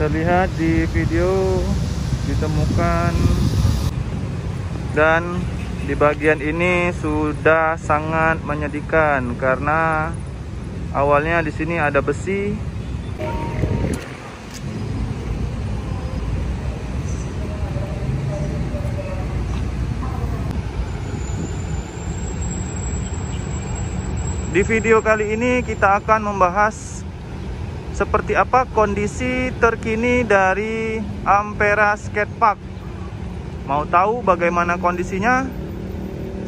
terlihat di video ditemukan, dan di bagian ini sudah sangat menyedihkan karena awalnya di sini ada besi. Di video kali ini kita akan membahas seperti apa kondisi terkini dari Ampera Skatepark. Mau tahu bagaimana kondisinya?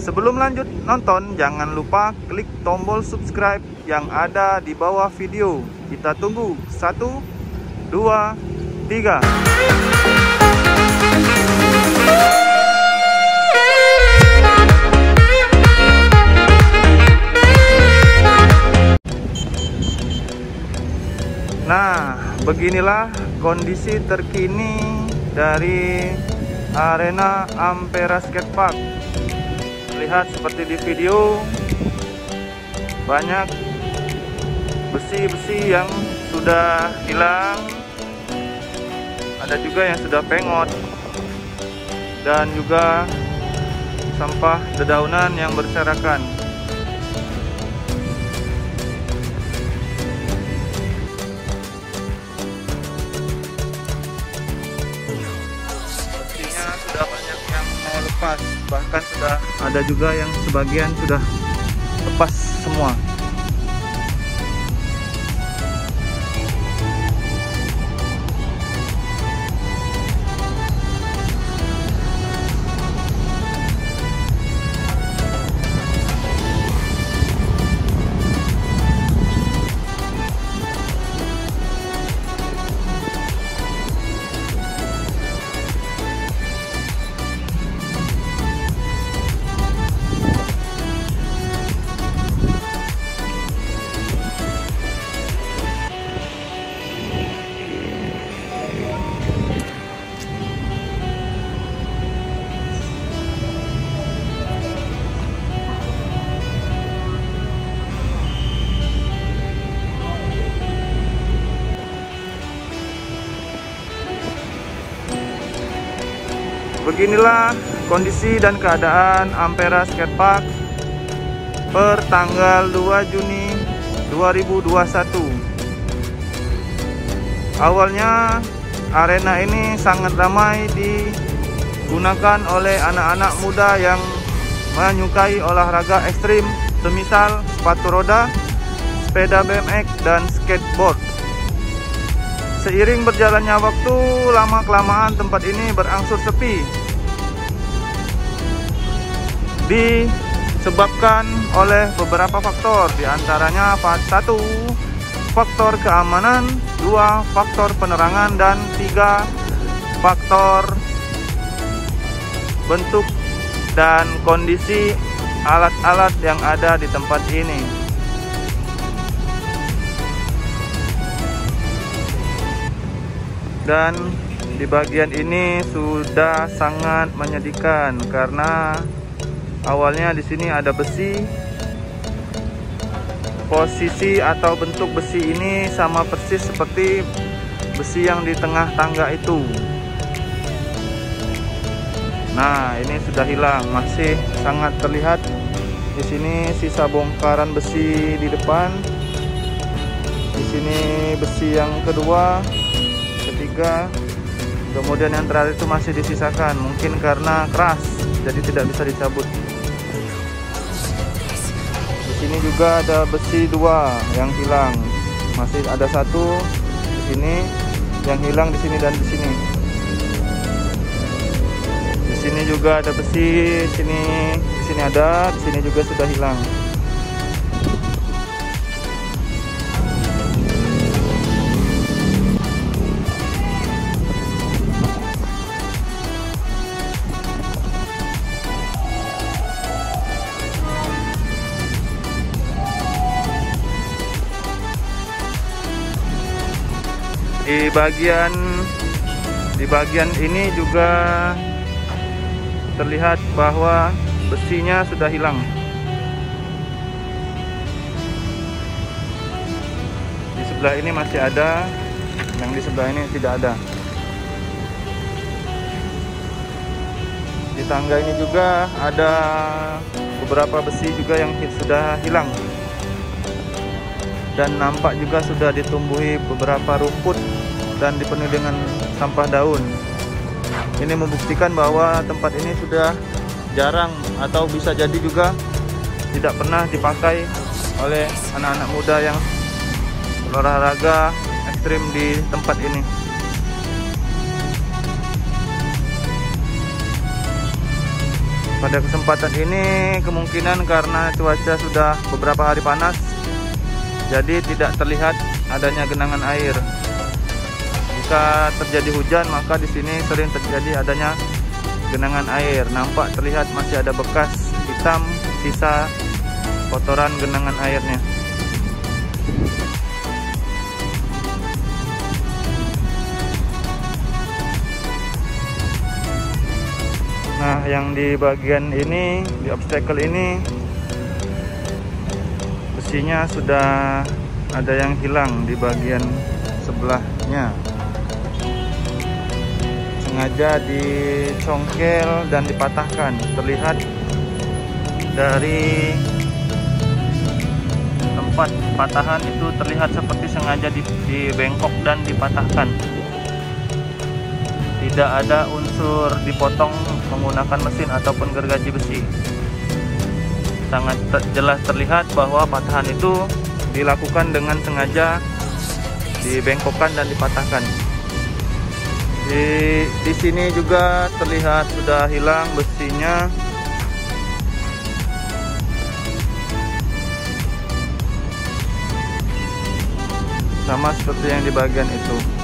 Sebelum lanjut nonton, jangan lupa klik tombol subscribe yang ada di bawah video. Kita tunggu 1, 2, 3. Nah, beginilah kondisi terkini dari arena Ampera Skatepark. Lihat seperti di video, banyak besi-besi yang sudah hilang, ada juga yang sudah pengot, dan juga sampah dedaunan yang berserakan. Sudah banyak yang mau lepas, bahkan sudah ada juga yang sebagian sudah lepas semua. Beginilah kondisi dan keadaan Ampera Skatepark per tanggal 2 Juni 2021. Awalnya arena ini sangat ramai digunakan oleh anak-anak muda yang menyukai olahraga ekstrim, semisal sepatu roda, sepeda BMX, dan skateboard. Seiring berjalannya waktu, lama-kelamaan tempat ini berangsur sepi, disebabkan oleh beberapa faktor, diantaranya 1. Faktor keamanan, 2. Faktor penerangan, dan 3. Faktor bentuk dan kondisi alat-alat yang ada di tempat ini. Dan di bagian ini sudah sangat menyedihkan karena awalnya di sini ada besi. Posisi atau bentuk besi ini sama persis seperti besi yang di tengah tangga itu. Nah, ini sudah hilang, masih sangat terlihat di sini sisa bongkaran besi di depan. Di sini besi yang kedua, ketiga, kemudian yang terakhir itu masih disisakan, mungkin karena keras jadi tidak bisa dicabut. Di sini juga ada besi 2 yang hilang, masih ada 1 di sini yang hilang, di sini dan di sini. Di sini juga ada besi, di sini ada, di sini juga sudah hilang. Di bagian ini juga terlihat bahwa besinya sudah hilang. Di sebelah ini masih ada, Yang di sebelah ini tidak ada. Di tangga ini juga ada beberapa besi juga yang sudah hilang. Dan nampak juga sudah ditumbuhi beberapa rumput dan dipenuhi dengan sampah daun. Ini membuktikan bahwa tempat ini sudah jarang atau bisa jadi juga tidak pernah dipakai oleh anak-anak muda yang olahraga ekstrim di tempat ini. Pada kesempatan ini kemungkinan karena cuaca sudah beberapa hari panas, jadi tidak terlihat adanya genangan air. Jika terjadi hujan, maka di sini sering terjadi adanya genangan air. Nampak terlihat masih ada bekas hitam sisa kotoran genangan airnya. Nah, yang di bagian ini, di obstacle ini, besinya sudah ada yang hilang di bagian sebelahnya. Sengaja dicongkel dan dipatahkan. Terlihat dari tempat patahan itu terlihat seperti sengaja dibengkok dan dipatahkan. Tidak ada unsur dipotong menggunakan mesin ataupun gergaji besi. Sangat jelas terlihat bahwa patahan itu dilakukan dengan sengaja, dibengkokkan dan dipatahkan. Di sini juga terlihat sudah hilang besinya. Sama seperti yang di bagian itu.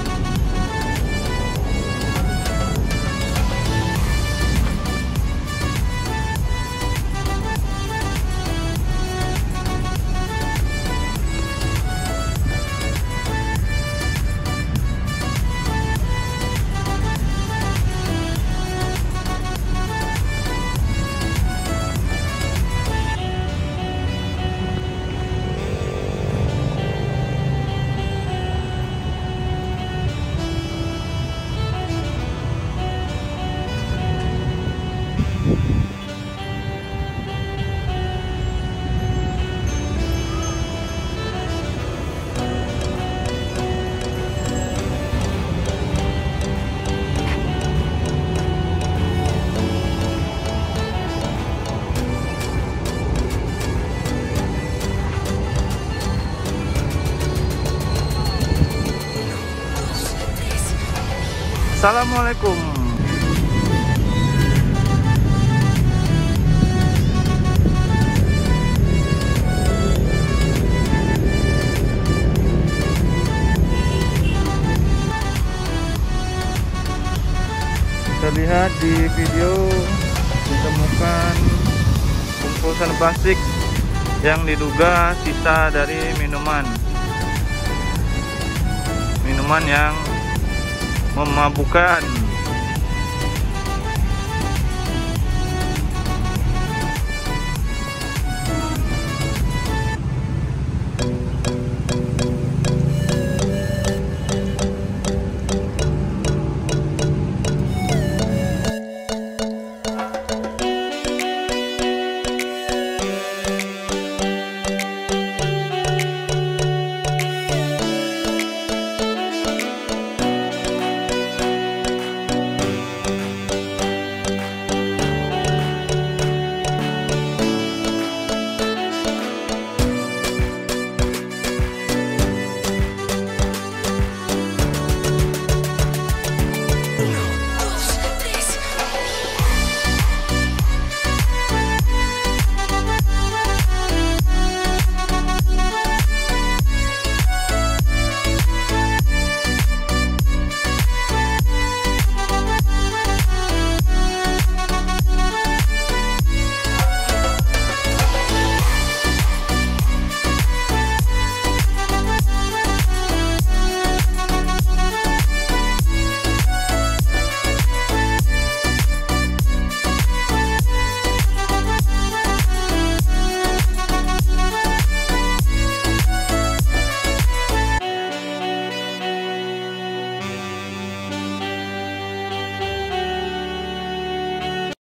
Assalamualaikum. Terlihat di video ditemukan bungkusan plastik yang diduga sisa dari minuman yang memabukkan.